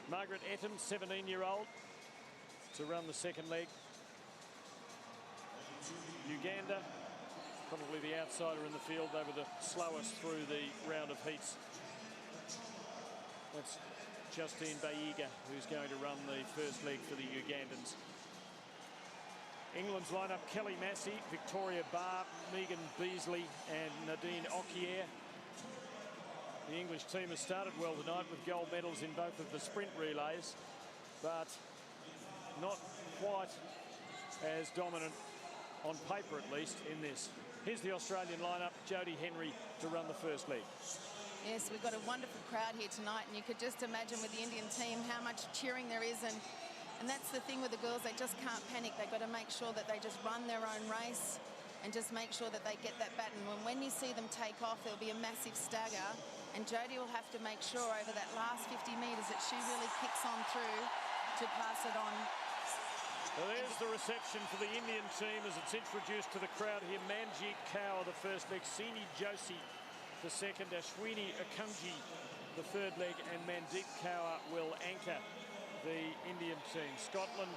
Margaret Etten, 17-year-old, to run the second leg. Uganda, probably the outsider in the field. They were the slowest through the round of heats. That's Justine Bayiga, who's going to run the first leg for the Ugandans. England's lineup: Kelly Massey, Victoria Barr, Megan Beasley and Nadine Okier. The English team has started well tonight with gold medals in both of the sprint relays, but not quite as dominant, on paper at least, in this. Here's the Australian lineup: Jodie Henry to run the first leg. Yes, we've got a wonderful crowd here tonight, and you could just imagine with the Indian team how much cheering there is. And that's the thing with the girls, they just can't panic. They've got to make sure that they just run their own race and just make sure that they get that baton. And when you see them take off, there'll be a massive stagger, and Jodie will have to make sure over that last 50 metres that she really kicks on through to pass it on. Well, there's the reception for the Indian team as it's introduced to the crowd here. Manjeet Kaur, the first leg; Sini Joshi, the second; Ashwini Akanji, the third leg; and Mandeep Kaur will anchor the Indian team. Scotland: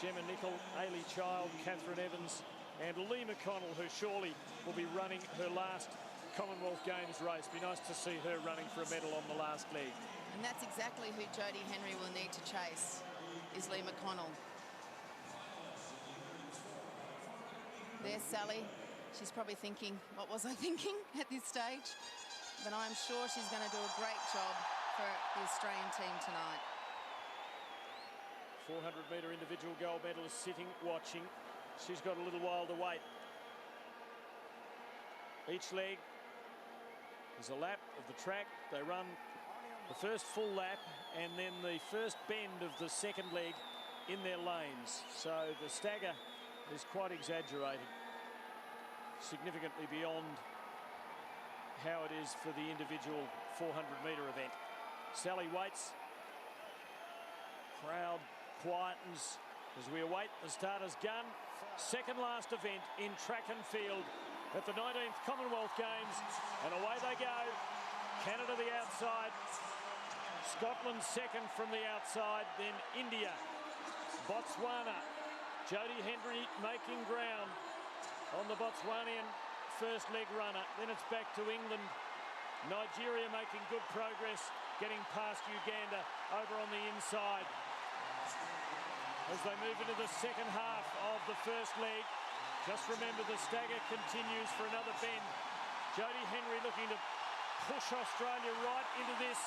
Gemma Nicol, Ailey Child, Catherine Evans and Lee McConnell, who surely will be running her last Commonwealth Games race. Be nice to see her running for a medal on the last leg. And that's exactly who Jodie Henry will need to chase, is Lee McConnell. There's Sally. She's probably thinking, what was I thinking at this stage? But I'm sure she's going to do a great job for the Australian team tonight. 400-metre individual gold medalist sitting, watching. She's got a little while to wait. Each leg is a lap of the track. They run the first full lap and then the first bend of the second leg in their lanes. So the stagger is quite exaggerated, significantly beyond how it is for the individual 400-metre event. Sally waits. Crowd quietens as we await the starter's gun. Second last event in track and field at the 19th Commonwealth Games, and away they go. Canada the outside, Scotland second from the outside, then India, Botswana. Jodie Henry making ground on the Botswanian first leg runner. Then it's back to England. Nigeria making good progress, getting past Uganda over on the inside. As they move into the second half of the first leg, just remember the stagger continues for another bend. Jodie Henry looking to push Australia right into this.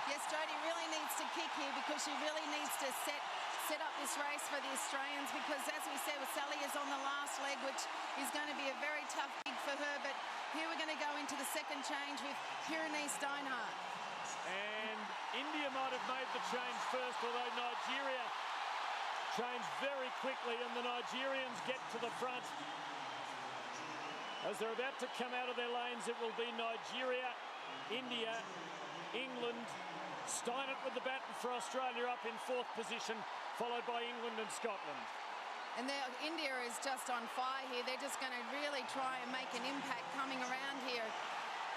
Yes, Jodie really needs to kick here because she really needs to set up this race for the Australians, because as we said, Sally is on the last leg, which is going to be a very tough gig for her. But here we're going to go into the second change with Hirini Steinhardt. And India might have made the change first, although Nigeria changed very quickly, and the Nigerians get to the front. As they're about to come out of their lanes, it will be Nigeria, India, England. Steinhardt with the baton for Australia up in fourth position, followed by England and Scotland. And India is just on fire here. They're just going to really try and make an impact coming around here.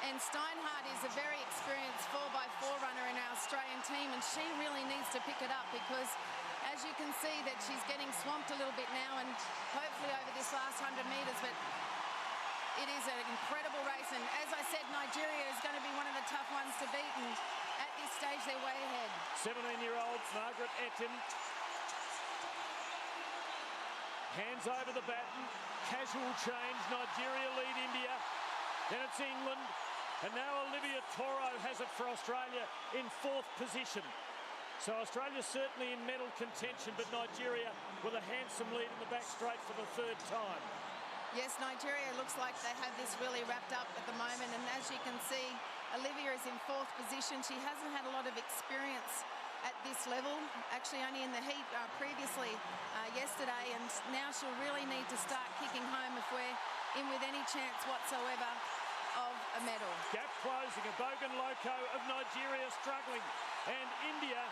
And Steinhardt is a very experienced 4x4 runner in our Australian team, and she really needs to pick it up, because as you can see that she's getting swamped a little bit now, and hopefully over this last 100 metres, but it is an incredible race. And as I said, Nigeria is going to be one of the tough ones to beat, and at this stage they're way ahead. 17-year-old Margaret Etten hands over the baton. Casual change. Nigeria lead India. Then it's England. And now Olivia Toro has it for Australia in fourth position. So Australia certainly in medal contention, but Nigeria with a handsome lead in the back straight for the third time. Yes, Nigeria looks like they have this really wrapped up at the moment. And as you can see, Olivia is in fourth position. She hasn't had a lot of experience at this level, actually only in the heat previously yesterday, and now she'll really need to start kicking home if we're in with any chance whatsoever of a medal. Gap closing. Abogan Loco of Nigeria struggling, and India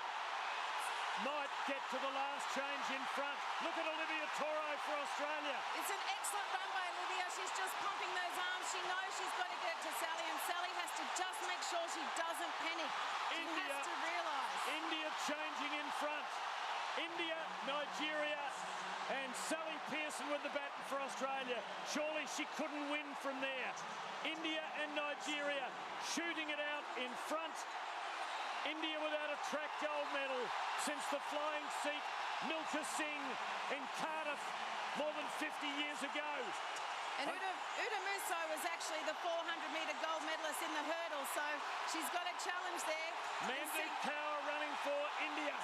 might get to the last change in front. Look at Olivia Toro for Australia. It's an excellent run by Olivia. She's just pumping those arms. She knows she's got to get to Sally, and Sally has to just make sure she doesn't panic. She has to realise. Anderson with the baton for Australia. Surely she couldn't win from there. India and Nigeria shooting it out in front. India without a track gold medal since the flying Sikh Milkha Singh in Cardiff more than 50 years ago. And Uda Musso was actually the 400-metre gold medalist in the hurdle, so she's got a challenge there. Mandeep Kaur running for India,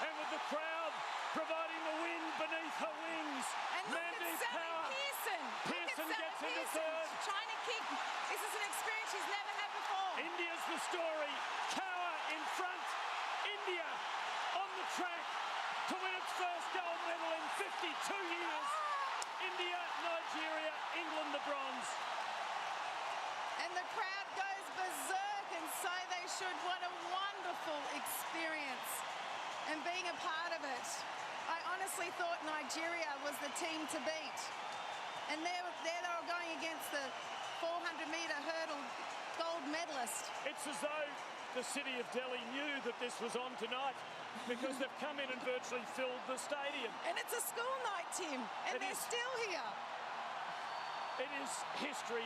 and with the crowd providing the wind beneath her wings. And look Mandeep at Sally Kaur. Pearson. Pearson gets into third. Trying to kick. This is an experience she's never had before. India's the story. Kaur in front. India on the track to win its first gold medal in 52 years. India, Nigeria, England the bronze. And the crowd goes berserk, and so they should. What a wonderful experience. And being a part of it, I honestly thought Nigeria was the team to beat. And there they were going against the 400-metre hurdle gold medalist. It's as though the city of Delhi knew that this was on tonight, because they've come in and virtually filled the stadium. And it's a school night, Tim, and they're still here. It is history